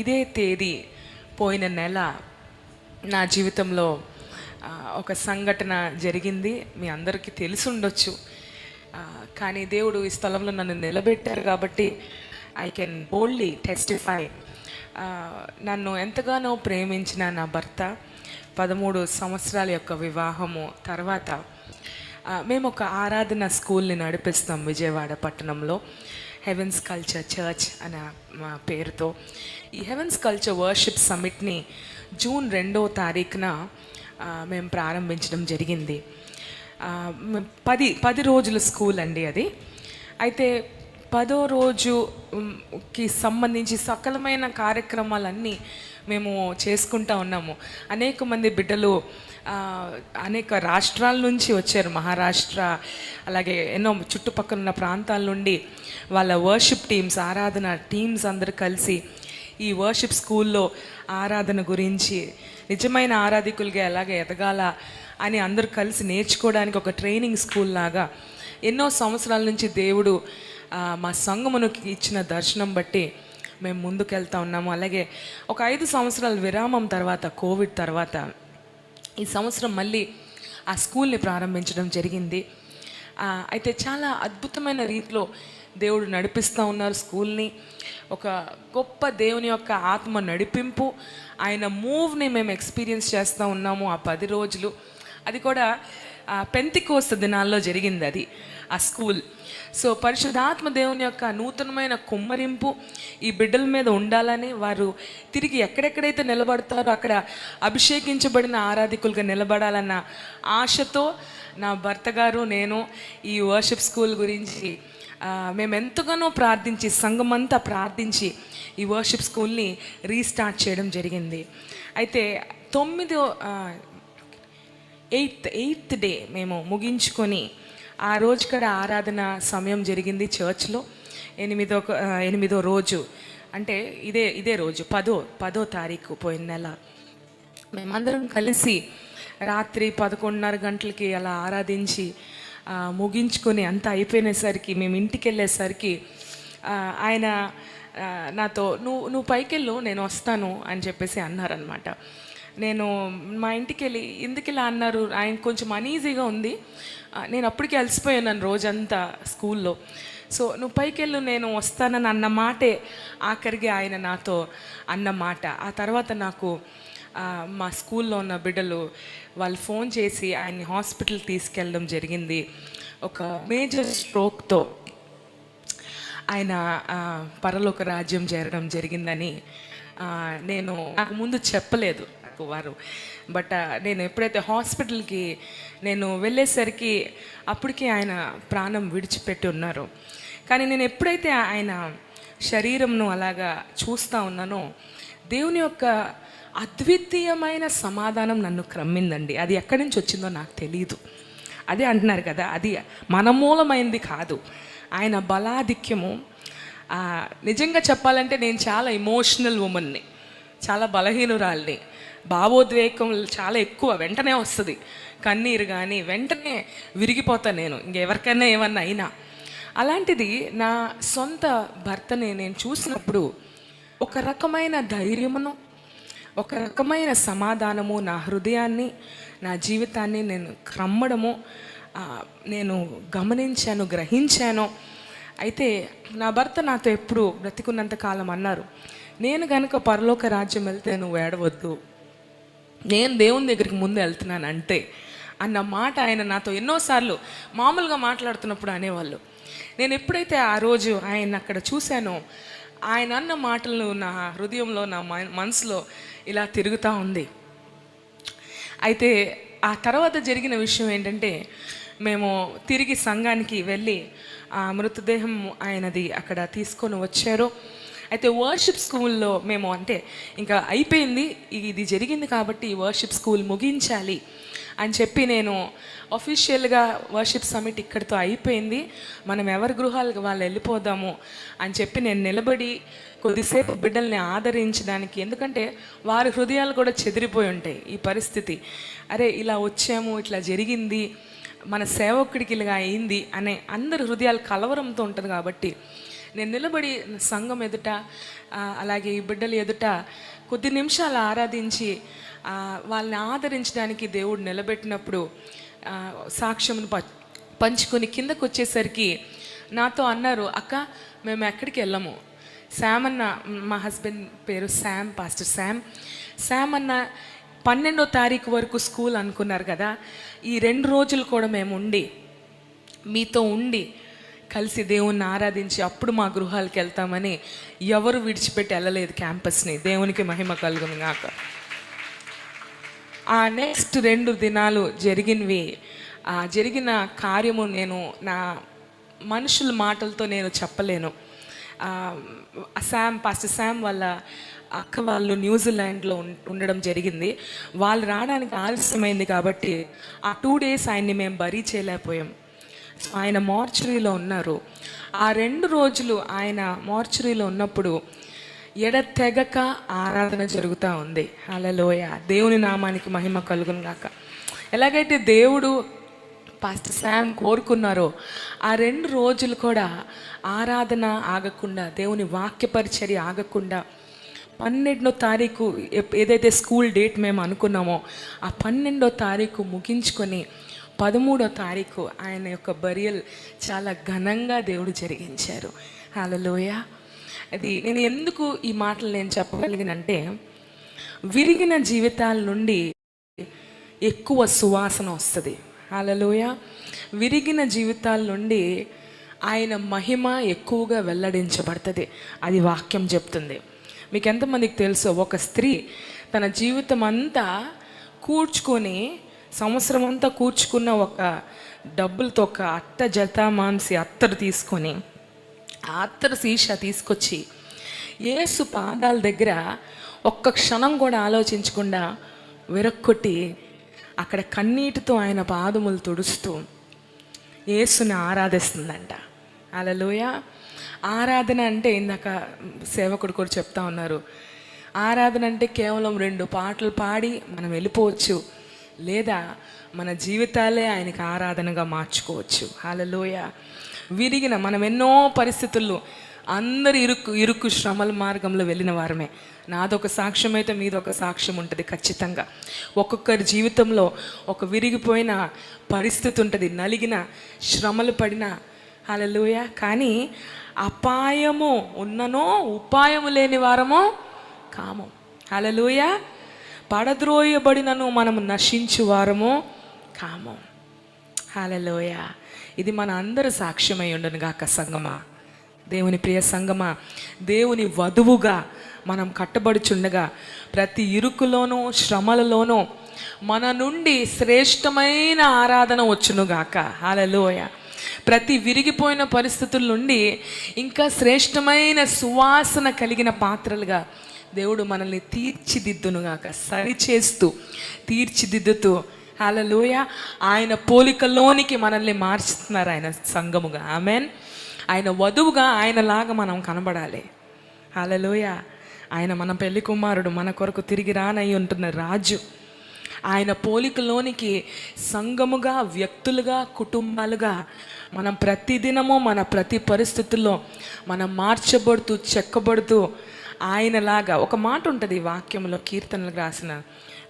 ఇదే తేదీ పోయిన నెల నా జీవితంలో ఒక సంఘటన జరిగింది. మీ అందరికీ తెలిసి ఉండొచ్చు. కానీ దేవుడు ఈ స్థలంలో నన్ను నిలబెట్టారు కాబట్టి ఐ కెన్ బోల్డ్లీ టెస్టిఫై. నన్ను ఎంతగానో ప్రేమించిన నా భర్త 13 సంవత్సరాల యొక్క వివాహము తర్వాత మేము ఒక ఆరాధన స్కూల్ని నడిపిస్తాం విజయవాడ పట్టణంలో, హెవెన్స్ కల్చర్ చర్చ్ అనే మా పేరుతో. ఈ హెవెన్స్ కల్చర్ వర్షిప్ సమిట్ని జూన్ 2వ తారీఖున మేము ప్రారంభించడం జరిగింది. 10 రోజుల స్కూల్ అండి అది. అయితే 10వ రోజుకి సంబంధించి సకలమైన కార్యక్రమాలన్నీ మేము చేసుకుంటూ ఉన్నాము. అనేక మంది బిడ్డలు అనేక రాష్ట్రాల నుంచి వచ్చారు. మహారాష్ట్ర, అలాగే ఎన్నో చుట్టుపక్కల ఉన్న ప్రాంతాల నుండి వాళ్ళ వర్షిప్ టీమ్స్, ఆరాధన టీమ్స్ అందరూ కలిసి ఈ వర్షిప్ స్కూల్లో ఆరాధన గురించి, నిజమైన ఆరాధికులుగా ఎలాగ ఎదగాల అని అందరూ కలిసి నేర్చుకోవడానికి ఒక ట్రైనింగ్ స్కూల్ లాగా ఎన్నో సంవత్సరాల నుంచి దేవుడు మా సంఘమునకి ఇచ్చిన దర్శనం బట్టి మేము ముందుకెళ్తా ఉన్నాము. అలాగే ఒక 5 సంవత్సరాల విరామం తర్వాత, కోవిడ్ తర్వాత ఈ సంవత్సరం మళ్ళీ ఆ స్కూల్ని ప్రారంభించడం జరిగింది. అయితే చాలా అద్భుతమైన రీతిలో దేవుడు నడిపిస్తూ ఉన్నారు స్కూల్ని. ఒక గొప్ప దేవుని యొక్క ఆత్మ నడిపింపు, ఆయన మూవ్ని మేము ఎక్స్పీరియన్స్ చేస్తూ ఉన్నాము ఆ 10 రోజులు. అది కూడా పెంతికోస్తు దినాల్లో జరిగింది అది ఆ స్కూల్. సో పరిశుద్ధాత్మ దేవుని యొక్క నూతనమైన కుమ్మరింపు ఈ బిడ్డల మీద ఉండాలని, వారు తిరిగి ఎక్కడెక్కడైతే నిలబడతారో అక్కడ అభిషేకించబడిన ఆరాధికులుగా నిలబడాలన్న ఆశతో నా భర్త గారు, నేను ఈ వర్షిప్ స్కూల్ గురించి మేము ఎంతగానో ప్రార్థించి, సంఘమంతా ప్రార్థించి ఈ వర్షిప్ స్కూల్ని రీస్టార్ట్ చేయడం జరిగింది. అయితే 8th డే మేము ముగించుకొని ఆ రోజు కూడా ఆరాధన సమయం జరిగింది చర్చ్లో. 8వ రోజు అంటే ఇదే రోజు 10వ తారీఖు పోయిన నెల మేమందరం కలిసి రాత్రి 11:30 గంటలకి అలా ఆరాధించి ముగించుకొని అంతా అయిపోయినసరికి, మేము ఇంటికి వెళ్ళేసరికి ఆయన నాతో నువ్వు పైకెళ్ళు, నేను వస్తాను అని చెప్పేసి అన్నారనమాట. నేను మా ఇంటికి వెళ్ళి, ఎందుకు ఇలా అన్నారు, ఆయన కొంచెం అనీజీగా ఉంది, నేను అప్పటికే అలసిపోయాను రోజంతా స్కూల్లో. సో నువ్వు పైకెళ్ళు, నేను వస్తానని అన్న మాటే ఆఖరికి ఆయన నాతో అన్న మాట. ఆ తర్వాత నాకు మా స్కూల్లో ఉన్న బిడ్డలు వాళ్ళు ఫోన్ చేసి ఆయన్ని హాస్పిటల్ తీసుకెళ్ళడం జరిగింది. ఒక మేజర్ స్ట్రోక్తో ఆయన పరలోక రాజ్యం చేరడం జరిగిందని నాకు ముందు చెప్పలేదు వారు. బట్ నేను ఎప్పుడైతే హాస్పిటల్కి నేను వెళ్ళేసరికి అప్పటికే ఆయన ప్రాణం విడిచిపెట్టి ఉన్నారు. కానీ నేను ఎప్పుడైతే ఆయన శరీరంను అలాగా చూస్తూ ఉన్నానో దేవుని యొక్క అద్వితీయమైన సమాధానం నన్ను క్రమ్మిందండి. అది ఎక్కడి నుంచి వచ్చిందో నాకు తెలియదు. అదే అంటున్నారు కదా, అది మన మూలమైంది కాదు, ఆయన బలాధిక్యము. నిజంగా చెప్పాలంటే నేను చాలా ఎమోషనల్ ఉమెన్ని, చాలా బలహీనురాల్ని, భావోద్వేగం చాలా ఎక్కువ, వెంటనే వస్తుంది కన్నీరు, కానీ వెంటనే విరిగిపోతాను నేను ఇంకెవరికైనా ఏమన్నా అయినా. అలాంటిది నా సొంత భర్తని నేను చూసినప్పుడు ఒక రకమైన ధైర్యమును, ఒక రకమైన సమాధానము నా హృదయాన్ని, నా జీవితాన్ని నేను క్రమ్మడము నేను గమనించాను, గ్రహించాను. అయితే నా భర్త నాతో ఎప్పుడు బ్రతికున్నంత కాలం అన్నారు, నేను కనుక పరలోక రాజ్యం వెళ్తే నువ్వు ఏడవద్దు, నేను దేవుని దగ్గరికి ముందు వెళ్తున్నాను అంటే అన్న మాట ఆయన నాతో ఎన్నోసార్లు మామూలుగా మాట్లాడుతున్నప్పుడు అనేవాళ్ళు. నేను ఎప్పుడైతే ఆ రోజు ఆయన అక్కడ చూశానో, ఆయన అన్న మాటలు నా హృదయంలో, నా మనసులో ఇలా తిరుగుతూ ఉంది. అయితే ఆ తర్వాత జరిగిన విషయం ఏంటంటే, మేము తిరిగి సంఘానికి వెళ్ళి ఆ మృతదేహం ఆయనది అక్కడ తీసుకొని వచ్చారు. అయితే వర్షిప్ స్కూల్లో మేము అంటే ఇంకా అయిపోయింది, ఇది జరిగింది కాబట్టి ఈ వర్షిప్ స్కూల్ ముగించాలి అని చెప్పి నేను అఫీషియల్గా వర్షిప్ సమిట్ ఇక్కడితో అయిపోయింది, మనం ఎవరి గృహాలకు వాళ్ళు వెళ్ళిపోదాము అని చెప్పి నేను నిలబడి కొద్దిసేపు బిడ్డల్ని ఆదరించడానికి, ఎందుకంటే వారి హృదయాలు కూడా చెదిరిపోయి ఉంటాయి ఈ పరిస్థితి. అరే ఇలా వచ్చాము, ఇట్లా జరిగింది, మన సేవకుడికి ఇలా అయింది అనే అందరి హృదయాలు కలవరంతో ఉంటుంది. కాబట్టి నేను నిలబడి సంఘం ఎదుట అలాగే ఈ బిడ్డల ఎదుట కొద్ది నిమిషాలు ఆరాధించి వాళ్ళని ఆదరించడానికి దేవుడు నిలబెట్టినప్పుడు సాక్ష్యమును పంచుకొని కిందకు వచ్చేసరికి నాతో అన్నారు, అక్క మేము ఎక్కడికి వెళ్ళము. శామ్ అన్న, మా హస్బెండ్ పేరు శామ్, పాస్టర్ శామ్ అన్న 12వ తారీఖు వరకు స్కూల్ అనుకున్నారు కదా, ఈ 2 రోజులు కూడా మేము మీతో ఉండి కలిసి దేవుణ్ణి ఆరాధించి అప్పుడు మా గృహాలకు వెళ్తామని ఎవరు విడిచిపెట్టి వెళ్ళలేదు క్యాంపస్ని. దేవునికి మహిమ కలుగును గాక. ఆ నెక్స్ట్ 2 దినాలు జరిగిన కార్యము నేను నా మనుషుల మాటలతో నేను చెప్పలేను. పాస్టర్ శామ్ వాళ్ళ అక్క వాళ్ళు న్యూజిలాండ్లో ఉండడం జరిగింది. వాళ్ళు రావడానికి ఆలస్యమైంది కాబట్టి ఆ 2 days ఆయన్ని మేము బరీ చేయలేకపోయాం. ఆయన మార్చురీలో ఉన్నారు. ఆ 2 రోజులు ఆయన మార్చురీలో ఉన్నప్పుడు ఎడతెగక ఆరాధన జరుగుతూ ఉంది. హల్లెలూయ. దేవుని నామానికి మహిమ కలుగును గాక. ఎలాగైతే దేవుడు పాస్టర్ శామ్ కోరుకున్నారో ఆ 2 రోజులు కూడా ఆరాధన ఆగకుండా, దేవుని వాక్య పరిచర్య ఆగకుండా 12వ తారీఖు ఏదైతే స్కూల్ డేట్ మేము అనుకున్నామో ఆ 12వ తారీఖు ముగించుకొని 13వ తారీఖు ఆయన యొక్క బరియల్ చాలా ఘనంగా దేవుడు జరిగించారు. హల్లెలూయ. అది నేను ఎందుకు ఈ మాటలు నేను చెప్పగలిగినంటే, విరిగిన జీవితాల నుండి ఎక్కువ సువాసన వస్తుంది. హల్లెలూయ. విరిగిన జీవితాల నుండి ఆయన మహిమ ఎక్కువగా వెల్లడించబడుతుంది. అది వాక్యం చెప్తుంది. మీకు ఎంతమందికి తెలుసో, ఒక స్త్రీ తన జీవితం అంతా కూర్చుకొని సంవత్సరం అంతా కూర్చుకున్న ఒక డబ్బులతో ఒక అట్ట జతామాంసి అత్తరు తీసుకొని ఆ అత్తరు సీసా తీసుకొచ్చి యేసు పాదాల దగ్గర ఒక్క క్షణం కూడా ఆలోచించకుండా విరక్కొట్టి అక్కడ కన్నీటితో ఆయన పాదములు తుడుస్తూ యేసుని ఆరాధిస్తుందంట. హల్లెలూయ. ఆరాధన అంటే ఇందాక సేవకుడు కూడా చెప్తా ఉన్నారు, ఆరాధన అంటే కేవలం 2 పాటలు పాడి మనం వెళ్ళిపోవచ్చు, లేదా మన జీవితాలే ఆయనకి ఆరాధనగా మార్చుకోవచ్చు. హల్లెలూయ. విరిగిన మనం ఎన్నో పరిస్థితుల్లో అందరు ఇరుకు శ్రమల మార్గంలో వెళ్ళిన వారమే. నాదొక సాక్ష్యం అయితే మీదొక సాక్ష్యం ఉంటుంది ఖచ్చితంగా. ఒక్కొక్కరి జీవితంలో ఒక విరిగిపోయిన పరిస్థితి ఉంటుంది, నలిగిన శ్రమలు పడిన. హల్లెలూయ. కానీ అపాయము ఉన్ననో ఉపాయము లేని వారమో కాము. హల్లెలూయ. పడద్రోయబడినను మనము నశించు వారము కాము. హల్లెలూయ. ఇది మన అందరి సాక్ష్యమై ఉండను గాక సంగమా. దేవుని ప్రియ సంగమా, దేవుని వధువుగా మనం కట్టబడుచుండగా ప్రతి ఇరుకులోనూ శ్రమలలోనూ మన నుండి శ్రేష్టమైన ఆరాధన వచ్చునుగాక. హల్లెలూయ. ప్రతి విరిగిపోయిన పరిస్థితుల నుండి ఇంకా శ్రేష్టమైన సువాసన కలిగిన పాత్రలుగా దేవుడు మనల్ని తీర్చిదిద్దునుగాక. సరిచేస్తూ తీర్చిదిద్దుతూ, హల్లెలూయ, ఆయన పోలికలోనికి మనల్ని మార్చుతున్నారు ఆయన సంఘముగా. ఆమెన్. ఆయన వధువుగా ఆయనలాగా మనం కనబడాలి. హల్లెలూయ. ఆయన మన పెళ్లి కుమారుడు, మన కొరకు తిరిగి రానయ్యి ఉంటున్న రాజు. ఆయన పోలికలోనికి సంఘముగా, వ్యక్తులుగా, కుటుంబాలుగా మనం ప్రతిదినము మన ప్రతి పరిస్థితుల్లో మనం మార్చబడుతూ చెక్కబడుతూ ఆయనలాగా. ఒక మాట ఉంటుంది వాక్యంలో, కీర్తనలకు రాసిన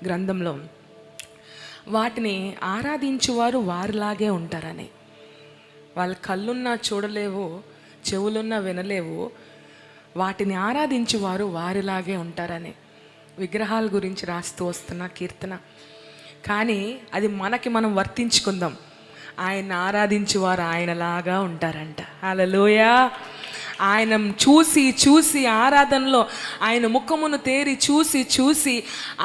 గ్రంథంలో, వాటిని ఆరాధించువారు వారిలాగే ఉంటారని. వాళ్ళ కళ్ళున్నా చూడలేవు, చెవులున్నా వినలేవు, వాటిని ఆరాధించువారు వారిలాగే ఉంటారని విగ్రహాల గురించి రాస్తూ వస్తున్న కీర్తన. కానీ అది మనకి మనం వర్తించుకుందాం. ఆయన ఆరాధించువారు ఆయనలాగా ఉంటారంట. హల్లెలూయ. ఆయన చూసి ఆరాధనలో ఆయన ముఖమును తేరి చూసి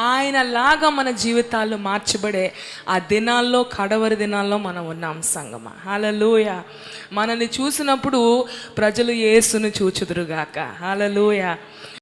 ఆయనలాగా మన జీవితాల్లో మార్చబడే ఆ దినాల్లో, కడవరి దినాల్లో మనం ఉన్నాం సంగమా. హల్లెలూయ. మనల్ని చూసినప్పుడు ప్రజలు యేసును చూచుదురుగాక. హల్లెలూయ.